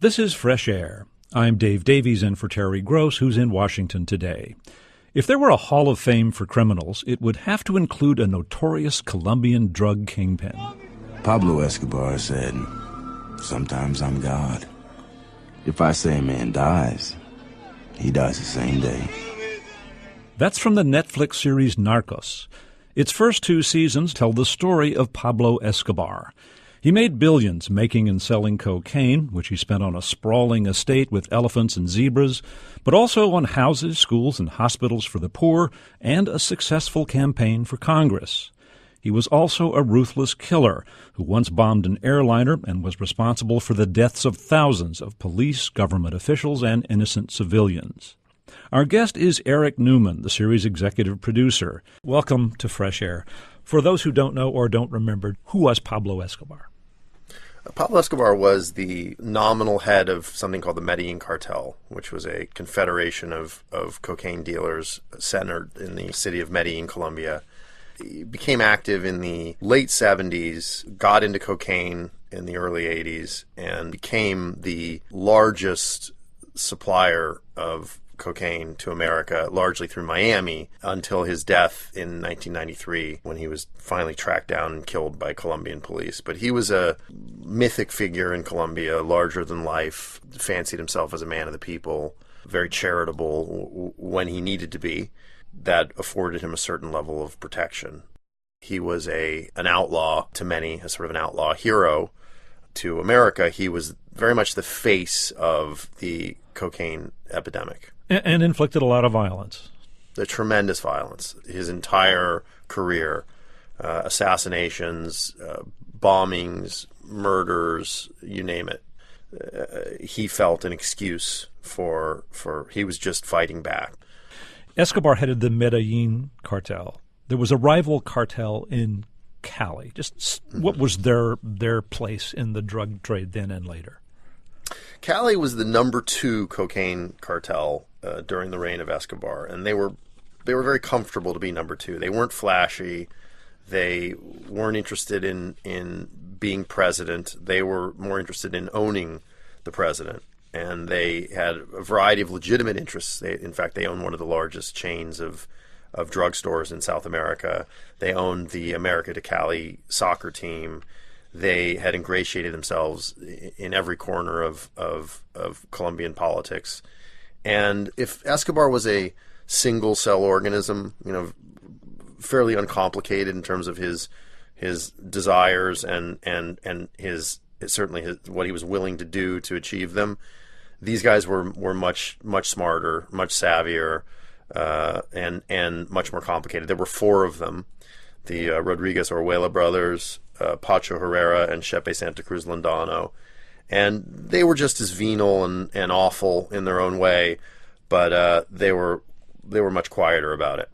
This is Fresh Air. I'm Dave Davies in for Terry Gross, who's in Washington today. If there were a Hall of Fame for criminals, it would have to include a notorious Colombian drug kingpin. Pablo Escobar said, "Sometimes I'm God. If I say a man dies, he dies the same day." That's from the Netflix series Narcos. Its first 2 seasons tell the story of Pablo Escobar. He made billions making and selling cocaine, which he spent on a sprawling estate with elephants and zebras, but also on houses, schools, and hospitals for the poor, and a successful campaign for Congress. He was also a ruthless killer who once bombed an airliner and was responsible for the deaths of thousands of police, government officials, and innocent civilians. Our guest is Eric Newman, the series executive producer. Welcome to Fresh Air. For those who don't know or don't remember, who was Pablo Escobar? Pablo Escobar was the nominal head of something called the Medellin cartel, which was a confederation of cocaine dealers centered in the city of Medellin, Colombia. He became active in the late 70s, got into cocaine in the early 80s, and became the largest supplier of cocaine to America, largely through Miami, until his death in 1993, when he was finally tracked down and killed by Colombian police. But he was a mythic figure in Colombia, larger than life, fancied himself as a man of the people, very charitable when he needed to be. That afforded him a certain level of protection. He was an outlaw to many, a sort of an outlaw hero to America. He was very much the face of the cocaine epidemic. And inflicted a lot of violence. The tremendous violence. His entire career, assassinations, bombings, murders, you name it. He felt an excuse for he was just fighting back. Escobar headed the Medellin cartel. There was a rival cartel in Cali. What was their place in the drug trade then and later? Cali was the number 2 cocaine cartel during the reign of Escobar, and they were very comfortable to be number 2. They weren't flashy. They weren't interested in being president. They were more interested in owning the president, and they had a variety of legitimate interests. In fact, they owned one of the largest chains of drugstores in South America. They owned the America to Cali soccer team. They had ingratiated themselves in every corner of Colombian politics. And if Escobar was a single-cell organism, fairly uncomplicated in terms of his desires and his what he was willing to do to achieve them, these guys were much smarter, much savvier, and much more complicated. There were 4 of them: the Rodriguez Orjuela brothers, Pacho Herrera, and Sept Santa Cruz Lindano. And they were just as venal and awful in their own way, but they were much quieter about it.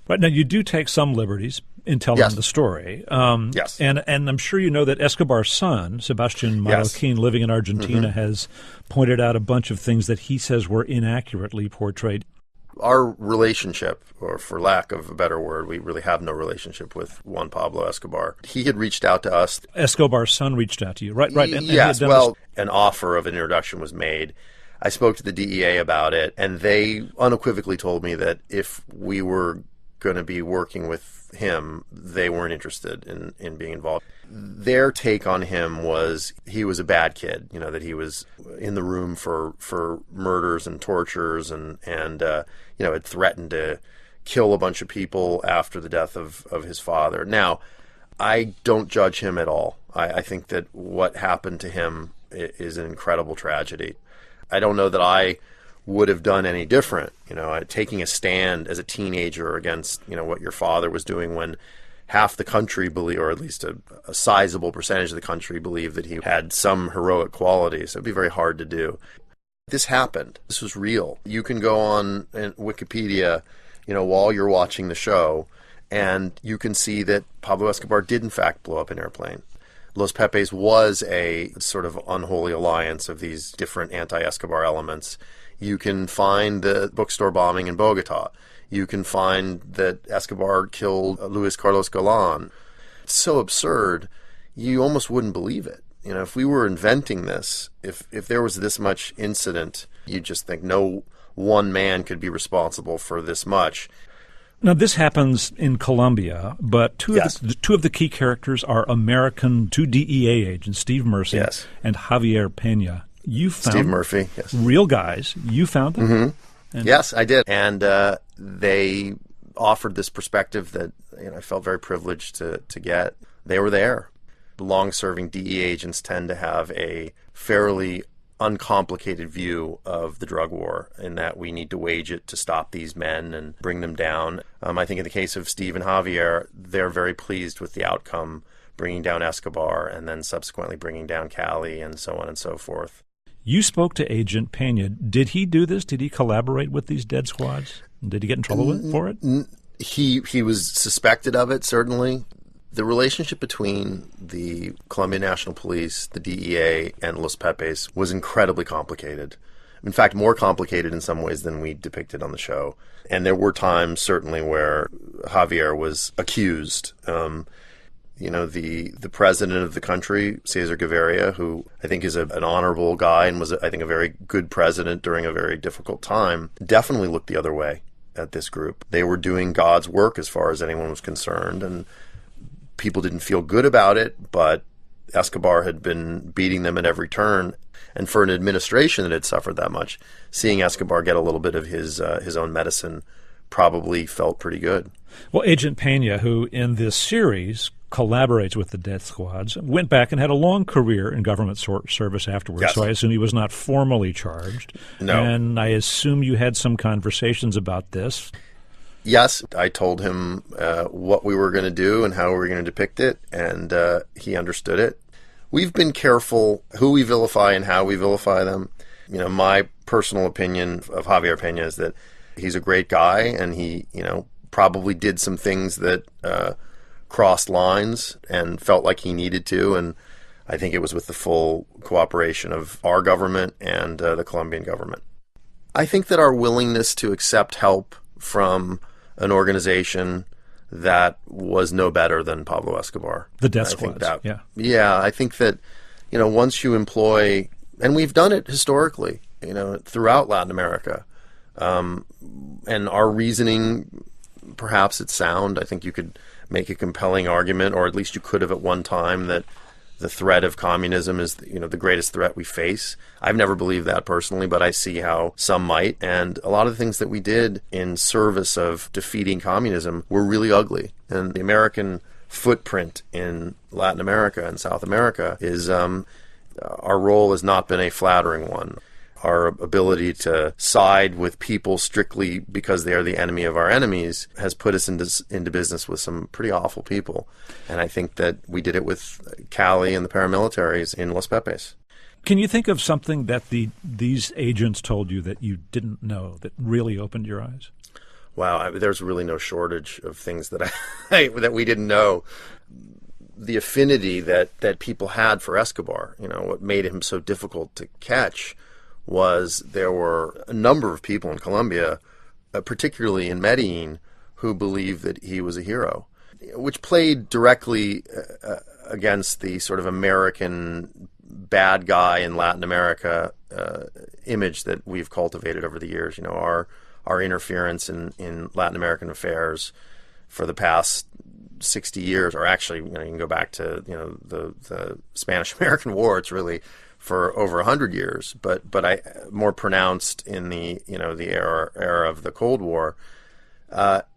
Right. Now, you do take some liberties in telling the story. Yes. And I'm sure you know that Escobar's son, Sebastian Marroquin, living in Argentina, has pointed out a bunch of things that he says were inaccurately portrayed. Our relationship, or for lack of a better word, we really have no relationship with Juan Pablo Escobar. He had reached out to us. Escobar's son reached out to you, right? And yes, an offer of an introduction was made. I spoke to the DEA about it, and they unequivocally told me that if we were going to be working with him, they weren't interested in being involved. Their take on him was he was a bad kid, that he was in the room for murders and tortures and had threatened to kill a bunch of people after the death of his father. Now, I don't judge him at all. I think that what happened to him is an incredible tragedy. I don't know that I would have done any different, taking a stand as a teenager against, what your father was doing when half the country believe, or at least a sizable percentage of the country believed that he had some heroic qualities. It'd be very hard to do. This happened. This was real. You can go on Wikipedia, while you're watching the show, and you can see that Pablo Escobar did in fact blow up an airplane. Los Pepes was a sort of unholy alliance of these different anti-Escobar elements. You can find the bookstore bombing in Bogota. You can find that Escobar killed Luis Carlos Galan. It's so absurd, you almost wouldn't believe it. if we were inventing this, if there was this much incident, you'd just think no one man could be responsible for this much. Now, this happens in Colombia, but two of the key characters are two DEA agents, Steve Murphy and Javier Peña. You found Steve Murphy, yes. Real guys. You found them? Mm-hmm. Yes, I did. And they offered this perspective that I felt very privileged to get. They were there. Long-serving DEA agents tend to have a fairly uncomplicated view of the drug war, in that we need to wage it to stop these men and bring them down. I think in the case of Steve and Javier, they're very pleased with the outcome, bringing down Escobar and then subsequently bringing down Cali and so on and so forth. You spoke to Agent Peña. Did he do this? Did he collaborate with these dead squads? Did he get in trouble for it? He was suspected of it, certainly. The relationship between the Colombian National Police, the DEA, and Los Pepes was incredibly complicated. In fact, more complicated in some ways than we depicted on the show. And there were times, certainly, where Javier was accused. The president of the country, Cesar Gaviria, who I think is an honorable guy and was, I think, a very good president during a very difficult time, definitely looked the other way at this group. They were doing God's work as far as anyone was concerned, and people didn't feel good about it, but Escobar had been beating them at every turn. And for an administration that had suffered that much, seeing Escobar get a little bit of his own medicine probably felt pretty good. Well, Agent Peña, who in this series collaborates with the death squads, went back and had a long career in government service afterwards, yes. So I assume he was not formally charged. No. And I assume you had some conversations about this. Yes, I told him what we were going to do and how we were going to depict it, and he understood it. We've been careful who we vilify and how we vilify them. My personal opinion of Javier Peña is that he's a great guy, and he, probably did some things that crossed lines and felt like he needed to, and I think it was with the full cooperation of our government and the Colombian government. I think that our willingness to accept help from an organization that was no better than Pablo Escobar. The death squads, yeah. Yeah, I think that, once you employ, and we've done it historically, throughout Latin America, and our reasoning, perhaps it's sound. I think you could make a compelling argument, or at least you could have at one time, that the threat of communism is, the greatest threat we face. I've never believed that personally, but I see how some might. And a lot of the things that we did in service of defeating communism were really ugly. And the American footprint in Latin America and South America is, our role has not been a flattering one. Our ability to side with people strictly because they are the enemy of our enemies has put us into business with some pretty awful people. And I think that we did it with Cali and the paramilitaries in Los Pepes. Can you think of something that these agents told you that you didn't know that really opened your eyes? Wow, there's really no shortage of things that that we didn't know. The affinity that people had for Escobar, what made him so difficult to catch, was there were a number of people in Colombia, particularly in Medellin, who believed that he was a hero, which played directly against the sort of American bad guy in Latin America image that we've cultivated over the years. Our interference in Latin American affairs for the past 60 years, or actually, you can go back to the Spanish-American War. It's really for over 100 years, but I more pronounced in the era of the Cold War.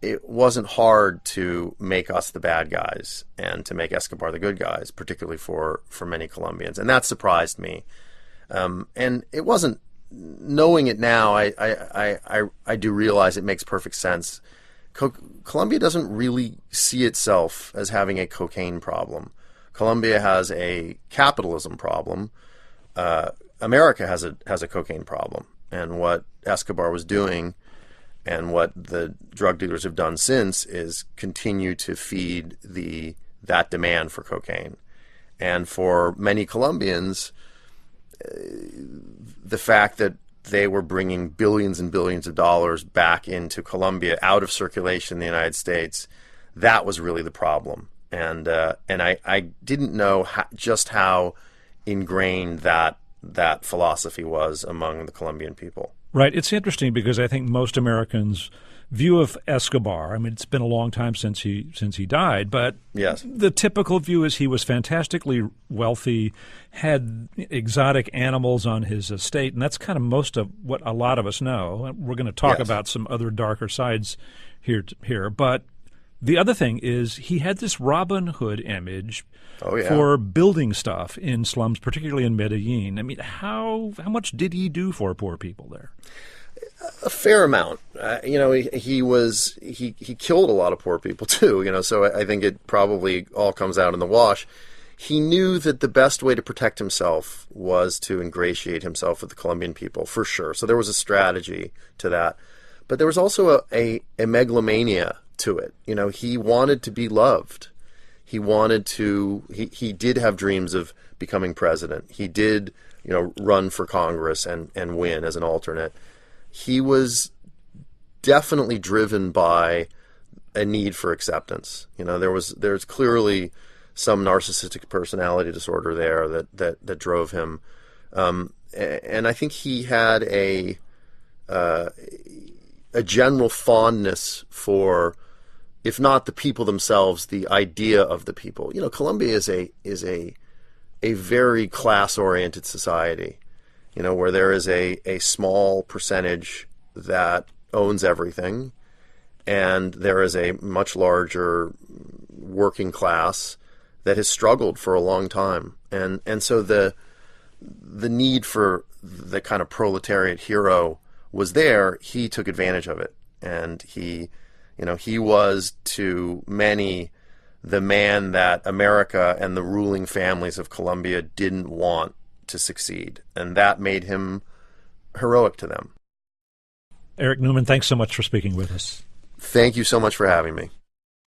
It wasn't hard to make us the bad guys and to make Escobar the good guys, particularly for many Colombians, and that surprised me. And it wasn't, knowing it now, I do realize it makes perfect sense. Colombia doesn't really see itself as having a cocaine problem. Colombia has a capitalism problem. America has a cocaine problem, and what Escobar was doing and what the drug dealers have done since is continue to feed that demand for cocaine. And for many Colombians, the fact that they were bringing billions and billions of dollars back into Colombia out of circulation in the United States, that was really the problem. And I didn't know just how ingrained that philosophy was among the Colombian people. Right. It's interesting because I think most Americans' view of Escobar, I mean, it's been a long time since he died, but yes, the typical view is he was fantastically wealthy, had exotic animals on his estate, and that's kind of most of what a lot of us know. We're going to talk yes. about some other darker sides here, but the other thing is he had this Robin Hood image for building stuff in slums, particularly in Medellin. I mean, how much did he do for poor people there? A fair amount. He killed a lot of poor people too. So I think it probably all comes out in the wash. He knew that the best way to protect himself was to ingratiate himself with the Colombian people, for sure. So there was a strategy to that, but there was also a megalomania to it. He wanted to be loved. He wanted to. He did have dreams of becoming president. He did, run for Congress and win as an alternate. He was definitely driven by a need for acceptance. There's clearly some narcissistic personality disorder there that drove him, and I think he had a general fondness for, if not the people themselves, the idea of the people. Colombia is a very class-oriented society. Where there is a small percentage that owns everything, and there is a much larger working class that has struggled for a long time. And so the need for the kind of proletariat hero was there. He took advantage of it. And he was to many the man that America and the ruling families of Colombia didn't want to succeed, and that made him heroic to them. Eric Newman, thanks so much for speaking with us. Thank you so much for having me.